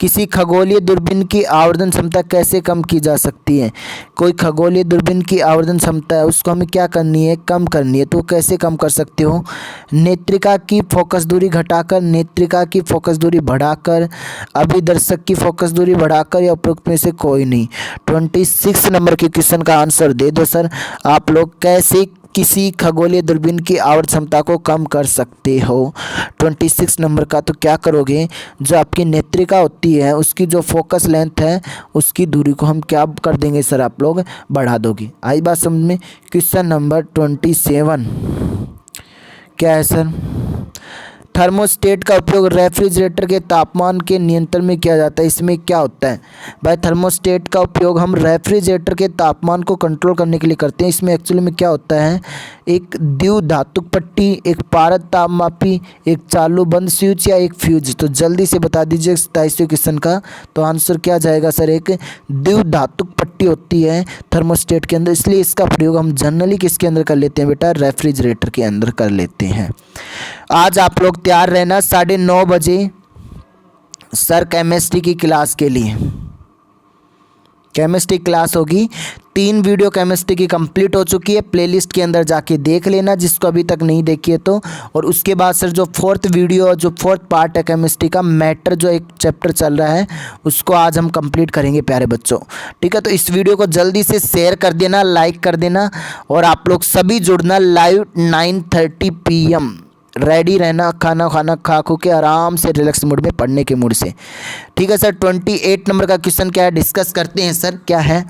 किसी खगोलीय दूरबीन की आवर्धन क्षमता कैसे कम की जा सकती है? कोई खगोलीय दूरबीन की आवर्धन क्षमता है, उसको हमें क्या करनी है? कम करनी है। तो कैसे कम कर सकते हो? नेत्रिका की फोकस दूरी घटाकर, नेत्रिका की फोकस दूरी बढ़ाकर, अभिदर्शक की फोकस दूरी बढ़ाकर, या उपरोक्त में से कोई नहीं। 26 नंबर के क्वेश्चन का आंसर दे दो सर। आप लोग कैसे किसी खगोलीय दूरबीन की आवर्धन क्षमता को कम कर सकते हो? 26 नंबर का तो क्या करोगे? जो आपकी नेत्रिका होती है उसकी जो फोकस लेंथ है उसकी दूरी को हम क्या कर देंगे सर? आप लोग बढ़ा दोगे। आई बात समझ में? क्वेश्चन नंबर 27 क्या है सर? थर्मोस्टेट का उपयोग रेफ्रिजरेटर के तापमान के नियंत्रण में किया जाता है। इसमें क्या होता है भाई? थर्मोस्टेट का उपयोग हम रेफ्रिजरेटर के तापमान को कंट्रोल करने के लिए करते हैं। इसमें एक्चुअली में क्या होता है? एक द्विधातुक पट्टी, एक पारद तापमापी, एक चालू बंद स्विच, या एक फ्यूज। तो जल्दी से बता दीजिए 27वें क्वेश्चन का। तो आंसर क्या जाएगा सर? एक द्विधातुक पट्टी होती है थर्मोस्टेट के अंदर, इसलिए इसका प्रयोग हम जनरली किसके अंदर कर लेते हैं बेटा? रेफ्रिजरेटर के अंदर कर लेते हैं। आज आप लोग तैयार रहना 9:30 बजे सर केमिस्ट्री की क्लास के लिए। केमिस्ट्री क्लास होगी। 3 वीडियो केमिस्ट्री की कंप्लीट हो चुकी है, प्लेलिस्ट के अंदर जाके देख लेना जिसको अभी तक नहीं देखी है तो। और उसके बाद सर जो 4th वीडियो, जो 4th पार्ट है केमिस्ट्री का, मैटर जो एक चैप्टर चल रहा है उसको आज हम कंप्लीट करेंगे प्यारे बच्चों। ठीक है, तो इस वीडियो को जल्दी से शेयर कर देना, लाइक कर देना, और आप लोग सभी जुड़ना लाइव 9:30 PM। रेडी रहना, खाना खाना खा खो के आराम से रिलैक्स मूड में, पढ़ने के मूड से। ठीक है सर, 28 नंबर का क्वेश्चन क्या है डिस्कस करते हैं सर। क्या है?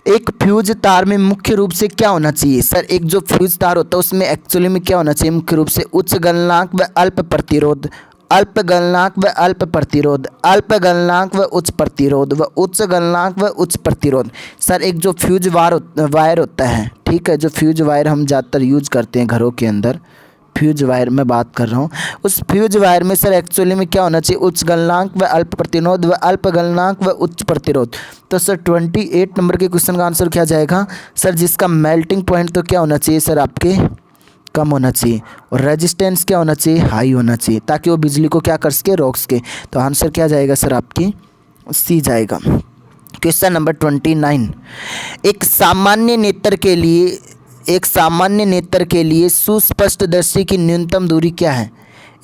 एक फ्यूज तार में मुख्य रूप से क्या होना चाहिए सर? एक जो फ्यूज तार होता है उसमें एक्चुअली में क्या होना चाहिए? मुख्य रूप से उच्च गलनांक व अल्प प्रतिरोध, अल्प गलनांक व अल्प प्रतिरोध, अल्प गलनांक व उच्च प्रतिरोध, व उच्च गलनांक व उच्च प्रतिरोध। सर एक जो फ्यूज वायर होता है, ठीक है, जो फ्यूज वायर हम ज़्यादातर यूज करते हैं घरों के अंदर, फ्यूज वायर में बात कर रहा हूँ। उस फ्यूज वायर में सर एक्चुअली में क्या होना चाहिए? उच्च गलनांक व अल्प प्रतिरोध, व अल्प गलनांक व उच्च प्रतिरोध। तो सर 28 नंबर के क्वेश्चन का आंसर क्या जाएगा सर? जिसका मेल्टिंग पॉइंट तो क्या होना चाहिए सर? आपके कम होना चाहिए, और रेजिस्टेंस क्या होना चाहिए? हाई होना चाहिए, ताकि वो बिजली को क्या कर सके? रोक सके। तो आंसर क्या जाएगा सर? आपकी सी जाएगा। क्वेश्चन नंबर 29, एक सामान्य नेत्र के लिए सुस्पष्ट दृष्टि की न्यूनतम दूरी क्या है?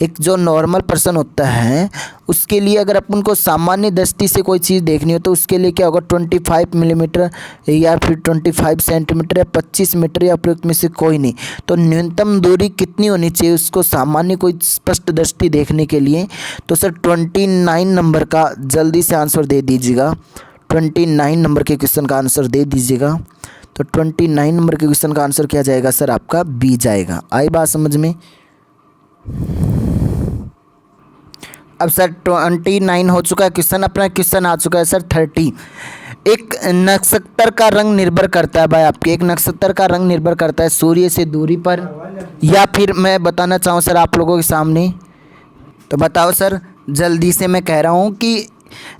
एक जो नॉर्मल पर्सन होता है उसके लिए अगर अपन को सामान्य दृष्टि से कोई चीज़ देखनी हो तो उसके लिए क्या होगा? 25 मिलीमीटर, या फिर 25 सेंटीमीटर, या 25 मीटर, या उपयुक्त में से कोई नहीं। तो न्यूनतम दूरी कितनी होनी चाहिए उसको सामान्य कोई स्पष्ट दृष्टि देखने के लिए? तो सर 29 नंबर का जल्दी से आंसर दे दीजिएगा। 29 नंबर के क्वेश्चन का आंसर दे दीजिएगा। तो 29 नंबर के क्वेश्चन का आंसर क्या जाएगा सर? आपका बी जाएगा। आई बात समझ में? अब सर 29 हो चुका है क्वेश्चन, अपना क्वेश्चन आ चुका है सर 30। एक नक्षत्र का रंग निर्भर करता है भाई आपके, एक नक्षत्र का रंग निर्भर करता है सूर्य से दूरी पर, या फिर मैं बताना चाहूँ सर आप लोगों के सामने? तो बताओ सर, जल्दी से मैं कह रहा हूँ कि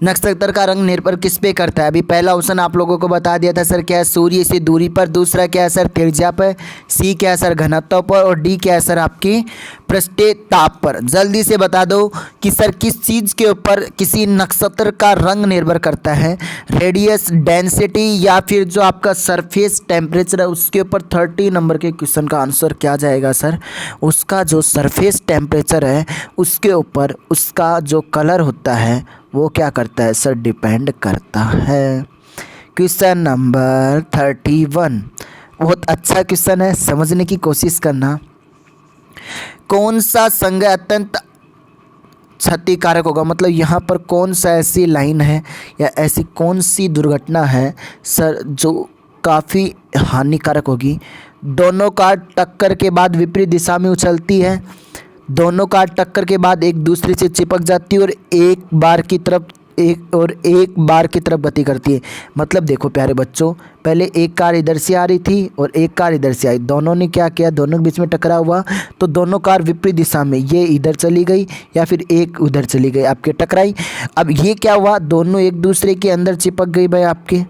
नक्षत्र का रंग निर्भर किस पे करता है? अभी पहला ऑप्शन आप लोगों को बता दिया था सर, क्या है? सूर्य से दूरी पर। दूसरा क्या है सर? त्रिज्या पर। सी क्या है सर? घनत्व पर। और डी क्या है सर? आपकी पृष्ठीय ताप पर। जल्दी से बता दो कि सर किस चीज़ के ऊपर किसी नक्षत्र का रंग निर्भर करता है? रेडियस, डेंसिटी, या फिर जो आपका सरफेस टेम्परेचर है उसके ऊपर। 30 नंबर के क्वेश्चन का आंसर क्या जाएगा सर? उसका जो सरफेस टेम्परेचर है उसके ऊपर उसका जो कलर होता है वो क्या करता है सर? डिपेंड करता है। क्वेश्चन नंबर 31 बहुत अच्छा क्वेश्चन है, समझने की कोशिश करना। कौन सा संघ अत्यंत क्षतिकारक होगा? मतलब यहाँ पर कौन सा ऐसी लाइन है या ऐसी कौन सी दुर्घटना है सर जो काफ़ी हानिकारक होगी? दोनों कार टक्कर के बाद विपरीत दिशा में उछलती है दोनों कार टक्कर के बाद एक दूसरे से चिपक जाती है और एक बार की तरफ गति करती है। मतलब देखो प्यारे बच्चों, पहले एक कार इधर से आ रही थी और एक कार इधर से आई, दोनों ने क्या किया, दोनों के बीच में टकराव हुआ तो दोनों कार विपरीत दिशा में, ये इधर चली गई या फिर एक उधर चली गई, आपके टकराई। अब ये क्या हुआ, दोनों एक दूसरे के अंदर चिपक गई भाई आपके,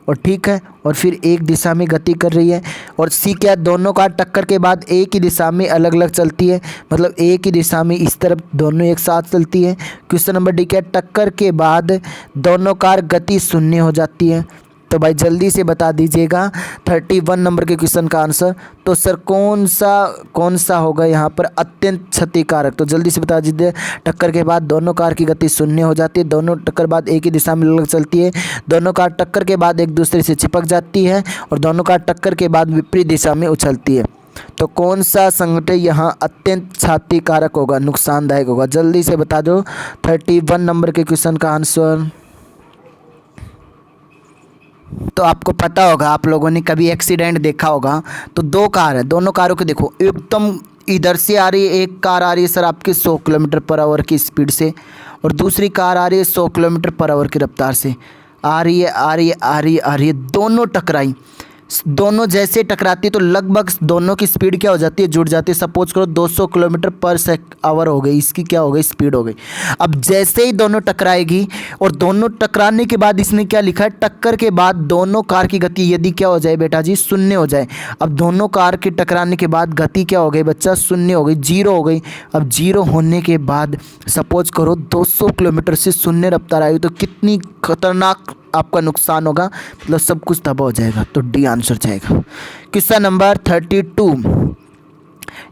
और ठीक है, और फिर एक दिशा में गति कर रही है। और सी क्या, दोनों कार टक्कर के बाद एक ही दिशा में अलग अलग चलती है, मतलब एक ही दिशा में इस तरफ दोनों एक साथ चलती है। क्वेश्चन नंबर डी क्या, टक्कर के बाद दोनों कार गति शून्य हो जाती है। तो भाई जल्दी से बता दीजिएगा 31 नंबर के क्वेश्चन का आंसर। तो सर कौन सा होगा यहाँ पर अत्यंत क्षतिकारक, तो जल्दी से बता दीजिए। टक्कर के बाद दोनों कार की गति शून्य हो जाती है, दोनों टक्कर बाद एक ही दिशा में अलग चलती है, दोनों कार टक्कर के बाद एक दूसरे से चिपक जाती है और दोनों कार टक्कर के बाद विपरीत दिशा में उछलती है। तो कौन सा संगठन यहाँ अत्यंत क्षतिकारक होगा, नुकसानदायक होगा, जल्दी से बता दो 31 नंबर के क्वेश्चन का आंसर। तो आपको पता होगा, आप लोगों ने कभी एक्सीडेंट देखा होगा, तो दो कार है, दोनों कारों को देखो, एकदम इधर से आ रही है, एक कार आ रही है सर आपकी 100 किलोमीटर पर आवर की स्पीड से और दूसरी कार आ रही है 100 किलोमीटर पर आवर की रफ्तार से, आ रही है, दोनों टकराई। दोनों जैसे टकराती है तो लगभग दोनों की स्पीड क्या हो जाती है, जुड़ जाती है। सपोज करो 200 किलोमीटर पर आवर हो गई, इसकी क्या हो गई, स्पीड हो गई। अब जैसे ही दोनों टकराएगी और दोनों टकराने के बाद इसने क्या लिखा है, टक्कर के बाद दोनों कार की गति यदि क्या हो जाए बेटा जी, शून्य हो जाए। अब दोनों कार के टकराने के बाद गति क्या हो गई बच्चा, शून्य हो गई, जीरो हो गई। अब जीरो होने के बाद सपोज करो 200 किलोमीटर से शून्य रफ्तार आई तो कितनी खतरनाक आपका नुकसान होगा, मतलब सब कुछ तबाह हो जाएगा। तो डी आंसर जाएगा। क्वेश्चन नंबर 32,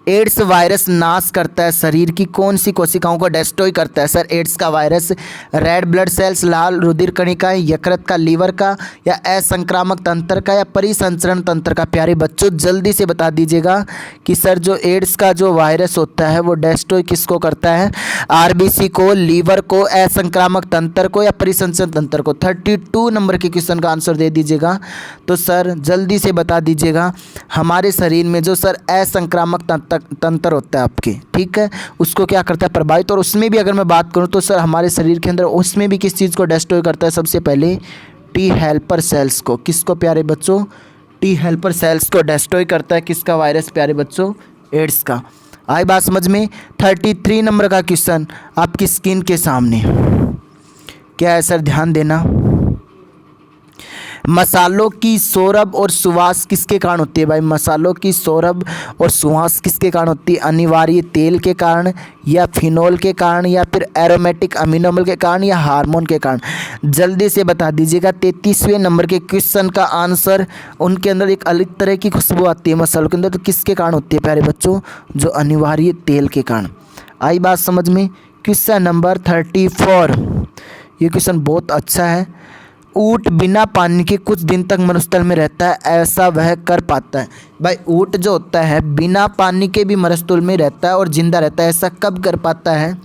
एड्स वायरस नाश करता है शरीर की कौन सी कोशिकाओं को डिस्ट्रॉय करता है। सर एड्स का वायरस रेड ब्लड सेल्स, लाल रुधिर कणिकाएं, यकृत का, लीवर का, या असंक्रामक तंत्र का, या परिसंचरण तंत्र का। प्यारे बच्चों जल्दी से बता दीजिएगा कि सर जो एड्स का जो वायरस होता है वो डिस्ट्रॉय किसको करता है, आरबीसी को, लीवर को, असंक्रामक तंत्र को, या परिसंचरण तंत्र को। 32 नंबर के क्वेश्चन का आंसर दे दीजिएगा। तो सर जल्दी से बता दीजिएगा, हमारे शरीर में जो सर असंक्रामक तंत्र होता है आपके, ठीक है, उसको क्या करता है, प्रभावित। और उसमें भी अगर मैं बात करूं तो सर हमारे शरीर के अंदर उसमें भी किस चीज़ को डिस्ट्रॉय करता है, सबसे पहले टी हेल्पर सेल्स को। किसको प्यारे बच्चों, टी हेल्पर सेल्स को डिस्ट्रॉय करता है किसका वायरस प्यारे बच्चों, एड्स का। आई बात समझ में। 33 नंबर का क्वेश्चन आपकी स्क्रीन के सामने क्या है सर, ध्यान देना। मसालों की सौरभ और सुवास किसके कारण होती है भाई, मसालों की सौरभ और सुवास किसके कारण होती है, अनिवार्य तेल के कारण, या फिनोल के कारण, या फिर एरोमेटिक अमीनो अम्ल के कारण, या हार्मोन के कारण। जल्दी से बता दीजिएगा 33वें नंबर के क्वेश्चन का आंसर। उनके अंदर एक अलग तरह की खुशबू आती है मसालों के अंदर, तो किसके कारण होती है प्यारे बच्चों, जो अनिवार्य तेल के कारण। आई बात समझ में। क्वेश्चन नंबर 34, ये क्वेश्चन बहुत अच्छा है। ऊँट बिना पानी के कुछ दिन तक मरुस्थल में रहता है, ऐसा वह कर पाता है। भाई ऊँट जो होता है बिना पानी के भी मरुस्थल में रहता है और जिंदा रहता है, ऐसा कब कर पाता है,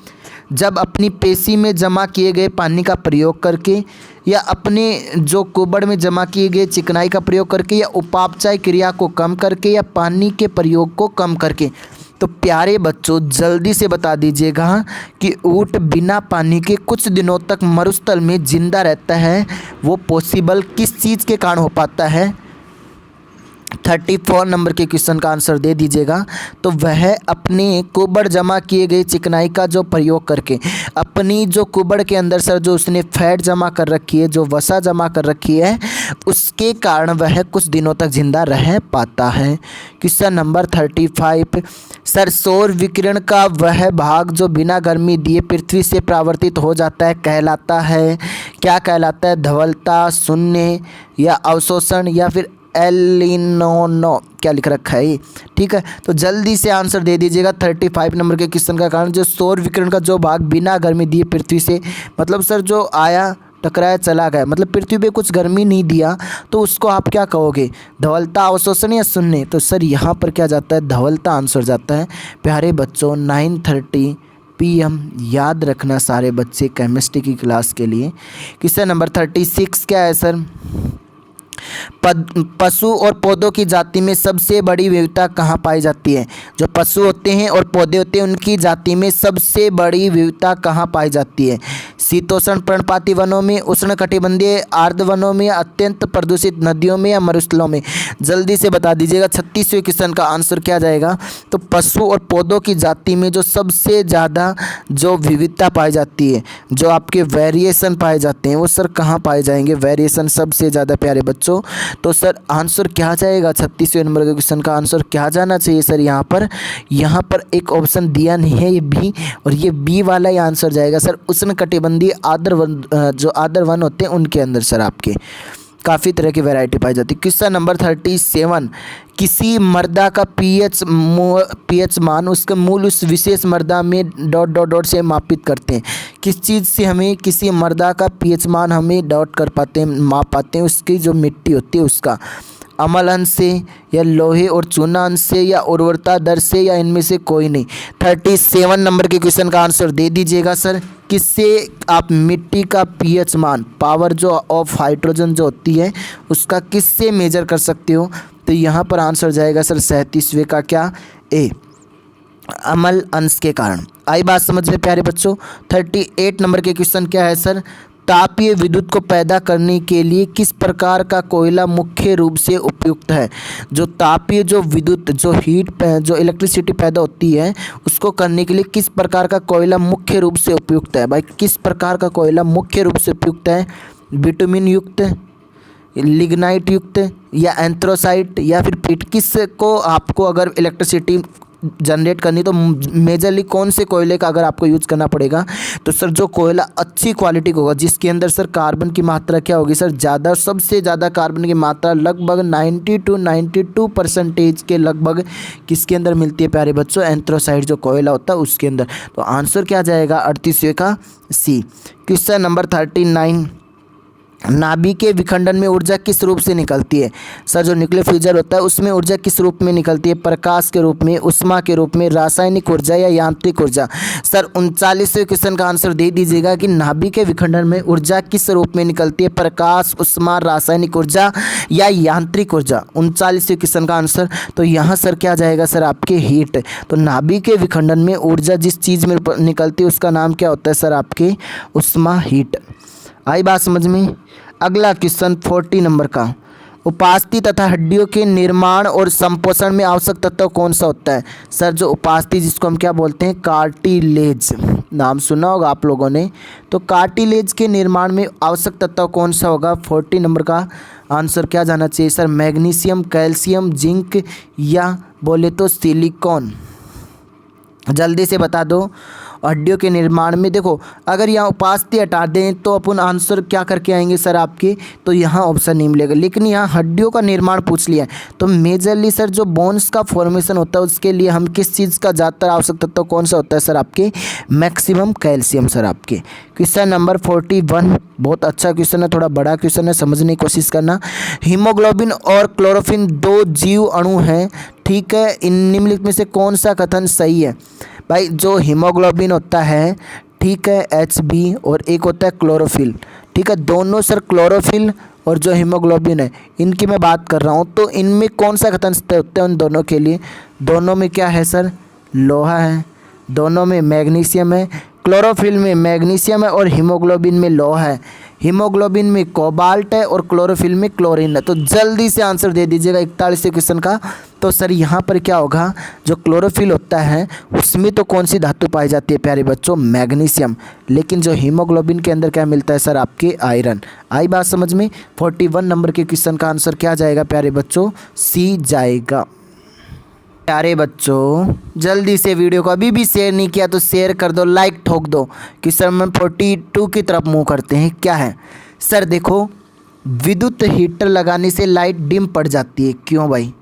जब अपनी पेशी में जमा किए गए पानी का प्रयोग करके, या अपने जो कुबड़ में जमा किए गए चिकनाई का प्रयोग करके, या उपापचय क्रिया को कम करके, या पानी के प्रयोग को कम करके। तो प्यारे बच्चों जल्दी से बता दीजिएगा कि ऊँट बिना पानी के कुछ दिनों तक मरुस्थल में जिंदा रहता है, वो पॉसिबल किस चीज़ के कारण हो पाता है। 34 नंबर के क्वेश्चन का आंसर दे दीजिएगा। तो वह अपने कुबड़ जमा किए गए चिकनाई का जो प्रयोग करके, अपनी जो कुबड़ के अंदर सर जो उसने फैट जमा कर रखी है, जो वसा जमा कर रखी है, उसके कारण वह कुछ दिनों तक जिंदा रह पाता है। क्वेश्चन नंबर 35, सर सौर विकिरण का वह भाग जो बिना गर्मी दिए पृथ्वी से परावर्तित हो जाता है कहलाता है, क्या कहलाता है, धवलता, शून्य, या अवशोषण, या फिर एलिनोनो, क्या लिख रखा है ये, ठीक है। तो जल्दी से आंसर दे दीजिएगा 35 नंबर के क्वेश्चन का कारण, जो सौर विकिरण का जो भाग बिना गर्मी दिए पृथ्वी से, मतलब सर जो आया टकराया चला गया, मतलब पृथ्वी पे कुछ गर्मी नहीं दिया, तो उसको आप क्या कहोगे, धवलता, अवशोषण, या शून्य। तो सर यहाँ पर क्या जाता है, धवलता आंसर जाता है। प्यारे बच्चों 9:30 PM याद रखना सारे बच्चे केमिस्ट्री की क्लास के लिए। क्वेश्चन नंबर 36 क्या है सर, पशु और पौधों की जाति में सबसे बड़ी विविधता कहाँ पाई जाती है? जो पशु होते हैं और पौधे होते हैं उनकी जाति में सबसे बड़ी विविधता कहाँ पाई जाती है? शीतोष्ण पर्णपाती वनों में, उष्णकटिबंधीय आर्द्र वनों में, अत्यंत प्रदूषित नदियों में या मरुस्थलों में? जल्दी से बता दीजिएगा। 36वें क्वेश्चन का आंसर क्या जाएगा? तो पशु और पौधों की जाति में जो सबसे ज़्यादा जो विविधता पाई जाती है, जो आपके वेरिएशन पाए जाते हैं, वो सर कहाँ पाए जाएंगे? वेरिएशन सबसे ज़्यादा प्यारे बच्चों। तो सर आंसर क्या जाएगा? 36वें नंबर के क्वेश्चन का आंसर क्या जाना चाहिए सर? यहाँ पर एक ऑप्शन दिया नहीं है, ये बी, और ये बी वाला ही आंसर जाएगा सर। उष्णकटिबंधीय आर्द्र वन, जो आर्द्र वन होते हैं उनके अंदर सर आपके काफ़ी तरह की वैरायटी पाई जाती है। क्वेश्चन नंबर 37, किसी मृदा का पीएच मान उसके मूल उस विशेष मृदा में ... से मापित करते हैं। किस चीज़ से हमें किसी मृदा का पीएच मान हमें डॉट कर पाते हैं, माप पाते हैं? उसकी जो मिट्टी होती है उसका। अम्ल अंश से या लोहे और चूना अंश से या उर्वरता दर से या इनमें से कोई नहीं? 37 नंबर के क्वेश्चन का आंसर दे दीजिएगा सर। किससे आप मिट्टी का पीएच मान, पावर जो ऑफ हाइड्रोजन जो होती है उसका किससे मेजर कर सकते हो? तो यहाँ पर आंसर जाएगा सर 37वें का क्या? ए, अम्ल अंश के कारण। आई बात समझ में प्यारे बच्चों? 38 नंबर के क्वेश्चन क्या है सर? तापीय विद्युत को पैदा करने के लिए किस प्रकार का कोयला मुख्य रूप से उपयुक्त है? जो तापीय जो विद्युत जो हीट जो इलेक्ट्रिसिटी पैदा होती है उसको करने के लिए किस प्रकार का कोयला मुख्य रूप से उपयुक्त है? भाई किस प्रकार का कोयला मुख्य रूप से उपयुक्त है? बिटुमिन युक्त, लिग्नाइट युक्त या एंथ्रासाइट या फिर पिट? किस को आपको अगर इलेक्ट्रिसिटी जनरेट करनी तो मेजरली कौन से कोयले का अगर आपको यूज़ करना पड़ेगा? तो सर जो कोयला अच्छी क्वालिटी का होगा, जिसके अंदर सर कार्बन की मात्रा क्या होगी सर? ज़्यादा, सबसे ज़्यादा कार्बन की मात्रा लगभग 90 to 92% के लगभग किसके अंदर मिलती है प्यारे बच्चों? एंथ्रासाइट जो कोयला होता है उसके अंदर। तो आंसर क्या जाएगा? 38वें का सी। क्वेश्चन नंबर 39, नाभिक के विखंडन में ऊर्जा किस रूप से निकलती है? सर जो न्यूक्लियर फ्यूजन होता है उसमें ऊर्जा किस रूप में निकलती है? प्रकाश के रूप में, उष्मा के रूप में, रासायनिक ऊर्जा या यांत्रिक ऊर्जा? सर 39वें क्वेश्चन का आंसर दे दीजिएगा कि नाभिक के विखंडन में ऊर्जा किस रूप में निकलती है? प्रकाश, उष्मा, रासायनिक ऊर्जा या यांत्रिक ऊर्जा? 39वें क्वेश्चन का आंसर। तो यहाँ सर क्या जाएगा सर आपके? हीट। तो नाभिक के विखंडन में ऊर्जा जिस चीज़ में निकलती है उसका नाम क्या होता है सर आपके? उष्मा, हीट। आई बात समझ में? अगला क्वेश्चन 40 नंबर का, उपास्थि तथा हड्डियों के निर्माण और संपोषण में आवश्यक तत्व कौन सा होता है? सर जो उपास्थि जिसको हम क्या बोलते हैं? कार्टिलेज। नाम सुना होगा आप लोगों ने। तो कार्टिलेज के निर्माण में आवश्यक तत्व कौन सा होगा? 40 नंबर का आंसर क्या जाना चाहिए सर? मैग्नीशियम, कैल्शियम, जिंक या बोले तो सिलिकॉन? जल्दी से बता दो। हड्डियों के निर्माण में देखो, अगर यहाँ उपास्थि हटा दें तो अपन आंसर क्या करके आएंगे सर आपके? तो यहाँ ऑप्शन नहीं मिलेगा, लेकिन यहाँ हड्डियों का निर्माण पूछ लिया है तो मेजरली सर जो बोन्स का फॉर्मेशन होता है उसके लिए हम किस चीज़ का ज़्यादातर आवश्यक तत्व कौन सा होता है सर आपके? मैक्सिमम कैल्शियम सर आपके। क्वेश्चन नंबर 41 बहुत अच्छा क्वेश्चन है, थोड़ा बड़ा क्वेश्चन है, समझने की कोशिश करना। हीमोग्लोबिन और क्लोरोफिन दो जीव अणु हैं, ठीक है, इन निम्नलिखित में से कौन सा कथन सही है? भाई जो हीमोग्लोबिन होता है, ठीक है, Hb, और एक होता है क्लोरोफिल, ठीक है, दोनों सर क्लोरोफिल और जो हीमोग्लोबिन है इनकी मैं बात कर रहा हूँ। तो इनमें कौन सा कथन सत्य होता है उन दोनों के लिए? दोनों में क्या है सर? लोहा है, दोनों में मैग्नीशियम है। क्लोरोफिल में मैग्नीशियम है और हीमोग्लोबिन में लोहा है। हीमोग्लोबिन में कोबाल्ट है और क्लोरोफिल में क्लोरीन है। तो जल्दी से आंसर दे दीजिएगा 41वें क्वेश्चन का। तो सर यहाँ पर क्या होगा? जो क्लोरोफिल होता है उसमें तो कौन सी धातु पाई जाती है प्यारे बच्चों? मैग्नीशियम। लेकिन जो हीमोग्लोबिन के अंदर क्या मिलता है सर आपके? आयरन। आई बात समझ में? 41 नंबर के क्वेश्चन का आंसर क्या जाएगा प्यारे बच्चों? सी जाएगा। प्यारे बच्चों जल्दी से वीडियो को अभी भी शेयर नहीं किया तो शेयर कर दो, लाइक ठोक दो। क्वेश्चन नंबर 42 की तरफ मूव करते हैं। क्या है सर? देखो, विद्युत हीटर लगाने से लाइट डिम पड़ जाती है, क्यों भाई?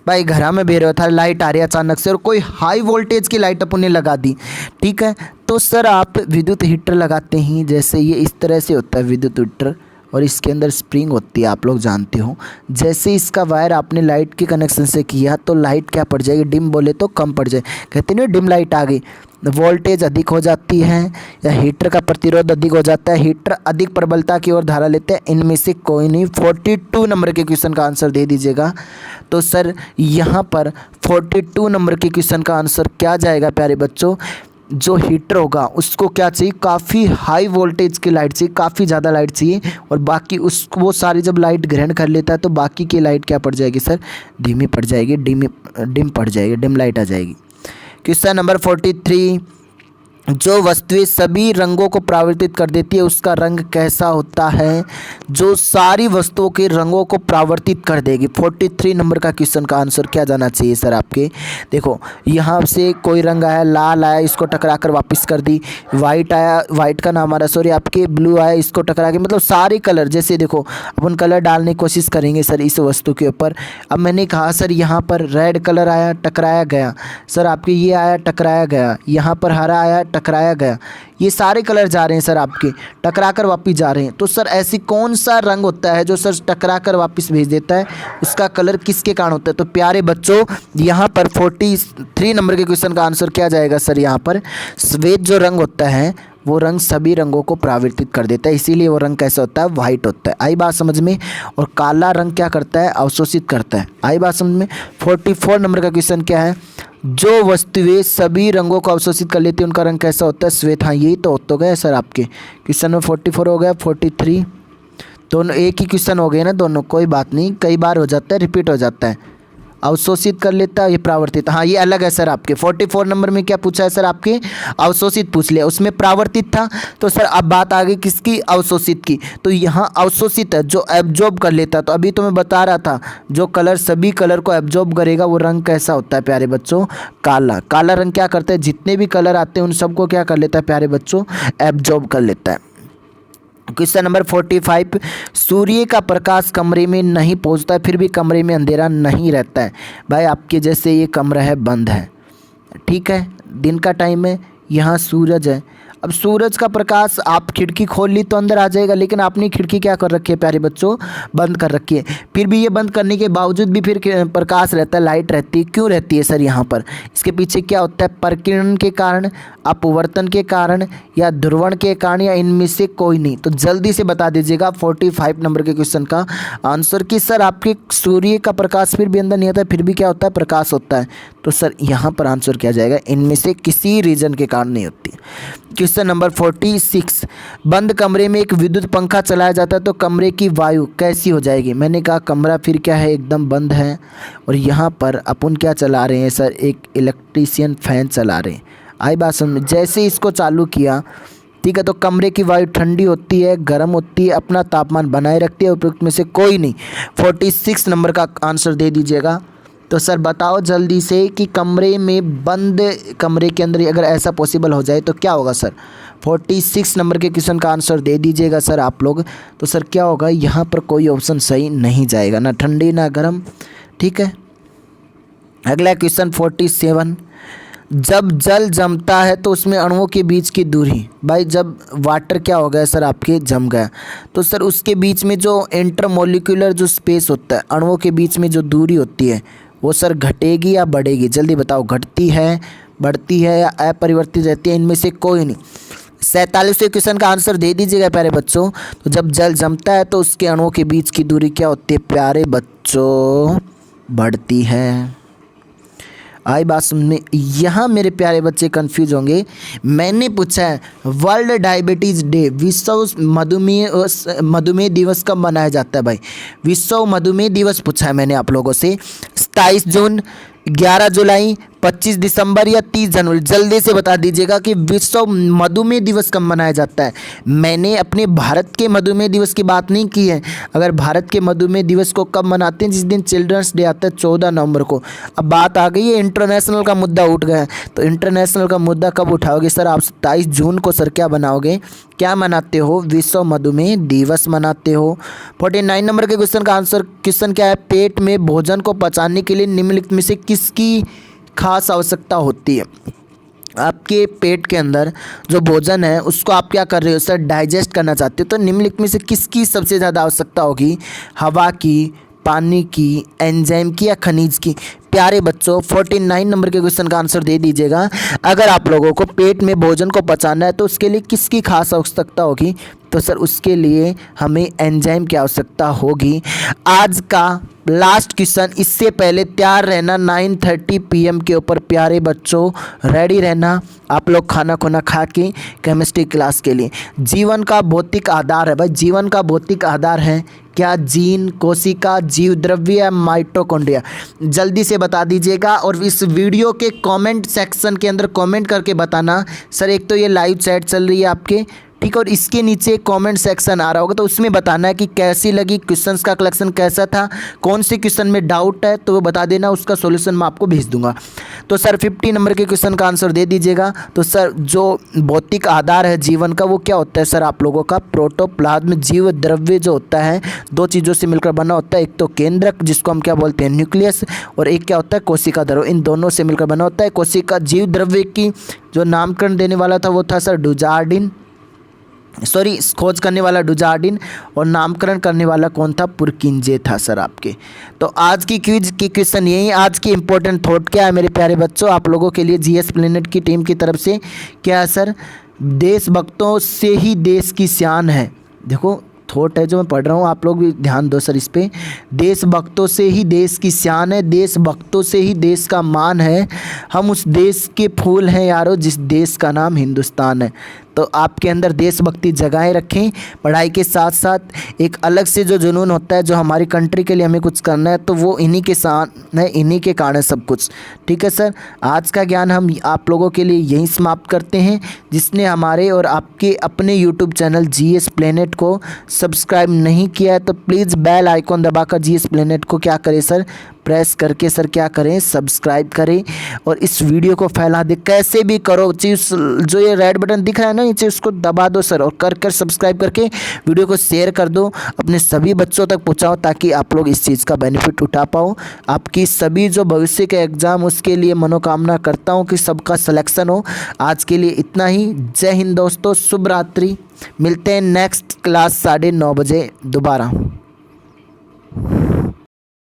भाई घर में बेर था, लाइट आ रही है अचानक से और कोई हाई वोल्टेज की लाइट अपन ने लगा दी, ठीक है, तो सर आप विद्युत हीटर लगाते हैं, जैसे ये इस तरह से होता है विद्युत हीटर और इसके अंदर स्प्रिंग होती है, आप लोग जानते हो। जैसे इसका वायर आपने लाइट के कनेक्शन से किया तो लाइट क्या पड़ जाएगी? डिम बोले तो कम पड़ जाए, कहते नहीं डिम लाइट आ गई। वोल्टेज अधिक हो जाती है या हीटर का प्रतिरोध अधिक हो जाता है, हीटर अधिक प्रबलता की ओर धारा लेते हैं, इनमें से कोई नहीं। 42 नंबर के क्वेश्चन का आंसर दे दीजिएगा। तो सर यहाँ पर 42 नंबर के क्वेश्चन का आंसर क्या जाएगा प्यारे बच्चों, जो हीटर होगा उसको क्या चाहिए, काफ़ी हाई वोल्टेज की लाइट चाहिए, काफ़ी ज़्यादा लाइट चाहिए, और बाकी उस वो सारी जब लाइट ग्रहण कर लेता है तो बाकी की लाइट क्या पड़ जाएगी सर, धीमी पड़ जाएगी, डिम पड़ जाएगी, डिम लाइट आ जाएगी। क्वेश्चन नंबर 43, जो वस्तुएं सभी रंगों को परावर्तित कर देती है उसका रंग कैसा होता है, जो सारी वस्तुओं के रंगों को परावर्तित कर देगी। 43 नंबर का क्वेश्चन का आंसर क्या जाना चाहिए सर आपके, देखो यहाँ से कोई रंग आया, लाल आया, इसको टकरा कर वापस कर दी, वाइट आया, वाइट का नाम आ रहा सॉरी आपके, ब्लू आया, इसको टकरा के, मतलब सारे कलर, जैसे देखो अपन कलर डालने की कोशिश करेंगे सर इस वस्तु के ऊपर। अब मैंने कहा सर यहाँ पर रेड कलर आया, टकराया गया, सर आपके ये आया, टकराया गया, यहाँ पर हरा आया, टकराया गया, ये सारे कलर जा रहे हैं सर आपके, टकरा कर वापस जा रहे हैं। तो सर ऐसी कौन सा रंग होता है जो सर टकरा कर वापस भेज देता है, उसका कलर किसके कारण होता है। तो प्यारे बच्चों यहाँ पर 43 नंबर के क्वेश्चन का आंसर क्या जाएगा सर, यहाँ पर श्वेत जो रंग होता है वो रंग सभी रंगों को परावर्तित कर देता है, इसीलिए वो रंग कैसा होता है, वाइट होता है। आई बात समझ में। और काला रंग क्या करता है, अवशोषित करता है। आई बात समझ में। 44 नंबर का क्वेश्चन क्या है, जो वस्तुएं सभी रंगों को अवशोषित कर लेती है उनका रंग कैसा होता है, श्वेत। हाँ यही तो हो गया सर आपके क्वेश्चन में। 44 हो गया, 43 दोनों एक ही क्वेश्चन हो गए ना दोनों, कोई बात नहीं, कई बार हो जाता है, रिपीट हो जाता है। अवशोषित कर लेता है, ये परावर्तित, हाँ ये अलग है सर आपके। 44 नंबर में क्या पूछा है सर आपके, अवशोषित पूछ लिया, उसमें परावर्तित था। तो सर अब बात आ गई किसकी, अवशोषित की। तो यहाँ अवशोषित है जो एब्जॉर्ब कर लेता, तो अभी तो मैं बता रहा था जो कलर सभी कलर को एब्जॉर्ब करेगा वो रंग कैसा होता है प्यारे बच्चों, काला। काला रंग क्या करता है, जितने भी कलर आते हैं उन सबको क्या कर लेता है प्यारे बच्चों, एब्जॉर्ब कर लेता है। क्वेश्चन नंबर 45, सूर्य का प्रकाश कमरे में नहीं पहुंचता है फिर भी कमरे में अंधेरा नहीं रहता है। भाई आपके जैसे ये कमरा है, बंद है, ठीक है, दिन का टाइम है, यहाँ सूरज है। अब सूरज का प्रकाश आप खिड़की खोल ली तो अंदर आ जाएगा, लेकिन आपने खिड़की क्या कर रखी है प्यारे बच्चों, बंद कर रखी है। फिर भी ये बंद करने के बावजूद भी फिर प्रकाश रहता है, लाइट रहती है। क्यों रहती है सर यहाँ पर, इसके पीछे क्या होता है, प्रकीर्णन के कारण, अपवर्तन के कारण, या ध्रुवण के कारण, या इनमें से कोई नहीं। तो जल्दी से बता दीजिएगा 45 नंबर के क्वेश्चन का आंसर कि सर आपके सूर्य का प्रकाश फिर भी अंदर नहीं आता है, फिर भी क्या होता है, प्रकाश होता है। तो सर यहाँ पर आंसर क्या जाएगा, इनमें से किसी रीजन के कारण नहीं होती। क्वेश्चन नंबर 46, बंद कमरे में एक विद्युत पंखा चलाया जाता है तो कमरे की वायु कैसी हो जाएगी। मैंने कहा कमरा फिर क्या है, एकदम बंद है, और यहाँ पर अपन क्या चला रहे हैं सर, एक इलेक्ट्रीशियन फैन चला रहे हैं। आई बात समझ, जैसे इसको चालू किया, ठीक है, तो कमरे की वायु ठंडी होती है, गर्म होती है, अपना तापमान बनाए रखती है, उपयुक्त में से कोई नहीं। 46 नंबर का आंसर दे दीजिएगा। तो सर बताओ जल्दी से कि कमरे में, बंद कमरे के अंदर अगर ऐसा पॉसिबल हो जाए तो क्या होगा सर। 46 नंबर के क्वेश्चन का आंसर दे दीजिएगा सर आप लोग। तो सर क्या होगा, यहाँ पर कोई ऑप्शन सही नहीं जाएगा, ना ठंडी ना गर्म, ठीक है। अगला क्वेश्चन 47, जब जल जमता है तो उसमें अणुओं के बीच की दूरी, भाई जब वाटर क्या हो गया सर आपके, जम गया, तो सर उसके बीच में जो इंटरमोलिकुलर जो स्पेस होता है, अणुओं के बीच में जो दूरी होती है वो सर घटेगी या बढ़ेगी, जल्दी बताओ, घटती है, बढ़ती है, या अपरिवर्तित रहती है, इनमें से कोई नहीं। 47वें क्वेश्चन का आंसर दे दीजिएगा प्यारे बच्चों। तो जब जल जमता है तो उसके अणुओं के बीच की दूरी क्या होती है प्यारे बच्चों, बढ़ती है। आई बात समझ में। यहाँ मेरे प्यारे बच्चे कंफ्यूज होंगे, मैंने पूछा है वर्ल्ड डायबिटीज़ डे, विश्व मधुमेह दिवस कब मनाया जाता है। भाई विश्व मधुमेह दिवस पूछा है मैंने आप लोगों से, 27 जून, 11 जुलाई, 25 दिसंबर या 30 जनवरी, जल्दी से बता दीजिएगा कि विश्व मधुमेह दिवस कब मनाया जाता है। मैंने अपने भारत के मधुमेह दिवस की बात नहीं की है। अगर भारत के मधुमेह दिवस को कब मनाते हैं, जिस दिन चिल्ड्रंस डे आता है 14 नवंबर को। अब बात आ गई है इंटरनेशनल का मुद्दा उठ गया है, तो इंटरनेशनल का मुद्दा कब उठाओगे सर आप, 27 जून को सर क्या बनाओगे, क्या मनाते हो, विश्व मधुमेह दिवस मनाते हो। 49 नंबर के क्वेश्चन का आंसर, क्वेश्चन क्या है, पेट में भोजन को पचाने के लिए निम्नलिखित में से किसकी खास आवश्यकता होती है। आपके पेट के अंदर जो भोजन है उसको आप क्या कर रहे हो सर, डाइजेस्ट करना चाहते हो, तो निम्नलिखित में से किसकी सबसे ज़्यादा आवश्यकता होगी, हवा की, पानी की, एंजाइम की, या खनिज की। प्यारे बच्चों 49 नंबर के क्वेश्चन का आंसर दे दीजिएगा। अगर आप लोगों को पेट में भोजन को पचाना है तो उसके लिए किसकी खास आवश्यकता होगी? तो सर उसके लिए हमें एंजाइम की आवश्यकता होगी। आज का लास्ट क्वेश्चन, इससे पहले तैयार रहना 9:30 PM के ऊपर प्यारे बच्चों, रेडी रहना आप लोग खाना खुना खा के केमिस्ट्री क्लास के लिए। जीवन का भौतिक आधार है भाई, जीवन का भौतिक आधार है क्या? जीन, कोशिका, जीव द्रव्य, माइटोकॉन्ड्रिया। जल्दी से बता दीजिएगा और इस वीडियो के कमेंट सेक्शन के अंदर कमेंट करके बताना। सर एक तो ये लाइव चैट चल रही है आपके, ठीक है, और इसके नीचे कमेंट सेक्शन आ रहा होगा तो उसमें बताना है कि कैसी लगी, क्वेश्चंस का कलेक्शन कैसा था, कौन से क्वेश्चन में डाउट है तो वो बता देना, उसका सॉल्यूशन मैं आपको भेज दूंगा। तो सर 50 नंबर के क्वेश्चन का आंसर दे दीजिएगा। तो सर जो भौतिक आधार है जीवन का वो क्या होता है सर आप लोगों का? प्रोटोप्लाज्म। जीव द्रव्य जो होता है दो चीज़ों से मिलकर बना होता है, एक तो केंद्रक जिसको हम क्या बोलते हैं न्यूक्लियस, और एक क्या होता है कोशिका द्रव्य। इन दोनों से मिलकर बना होता है कोशिका। जीव द्रव्य की जो नामकरण देने वाला था वो था सर डुजार्डिन, सॉरी खोज करने वाला डुजार्डिन, और नामकरण करने वाला कौन था? पुरकिंजे था सर आपके। तो आज की क्विज की क्वेश्चन यही। आज की इंपॉर्टेंट थॉट क्या है मेरे प्यारे बच्चों आप लोगों के लिए जीएस प्लेनेट की टीम की तरफ से? क्या है सर? देशभक्तों से ही देश की शान है। देखो थॉट है जो मैं पढ़ रहा हूँ, आप लोग भी ध्यान दो सर इस पे। देशभक्तों से ही देश की शान है, देशभक्तों से ही देश का मान है। हम उस देश के फूल हैं यारो जिस देश का नाम हिंदुस्तान है। तो आपके अंदर देशभक्ति जगाए रखें, पढ़ाई के साथ साथ एक अलग से जो जुनून होता है जो हमारी कंट्री के लिए हमें कुछ करना है, तो वो इन्हीं के साथ है, इन्हीं के कारण है सब कुछ। ठीक है सर, आज का ज्ञान हम आप लोगों के लिए यहीं समाप्त करते हैं। जिसने हमारे और आपके अपने यूट्यूब चैनल जीएस प्लेनेट को सब्सक्राइब नहीं किया है तो प्लीज़ बेल आइकॉन दबाकर जीएस प्लेनेट को क्या करें सर? प्रेस करके सर क्या करें? सब्सक्राइब करें और इस वीडियो को फैला दे, कैसे भी करो। चीज जो ये रेड बटन दिख रहा है ना नीचे, उसको दबा दो सर, और कर सब्सक्राइब करके वीडियो को शेयर कर दो, अपने सभी बच्चों तक पहुंचाओ ताकि आप लोग इस चीज़ का बेनिफिट उठा पाओ। आपकी सभी जो भविष्य के एग्ज़ाम उसके लिए मनोकामना करता हूँ कि सबका सिलेक्शन हो। आज के लिए इतना ही। जय हिंद दोस्तों, शुभ रात्रि। मिलते हैं नेक्स्ट क्लास 9:30 बजे दोबारा।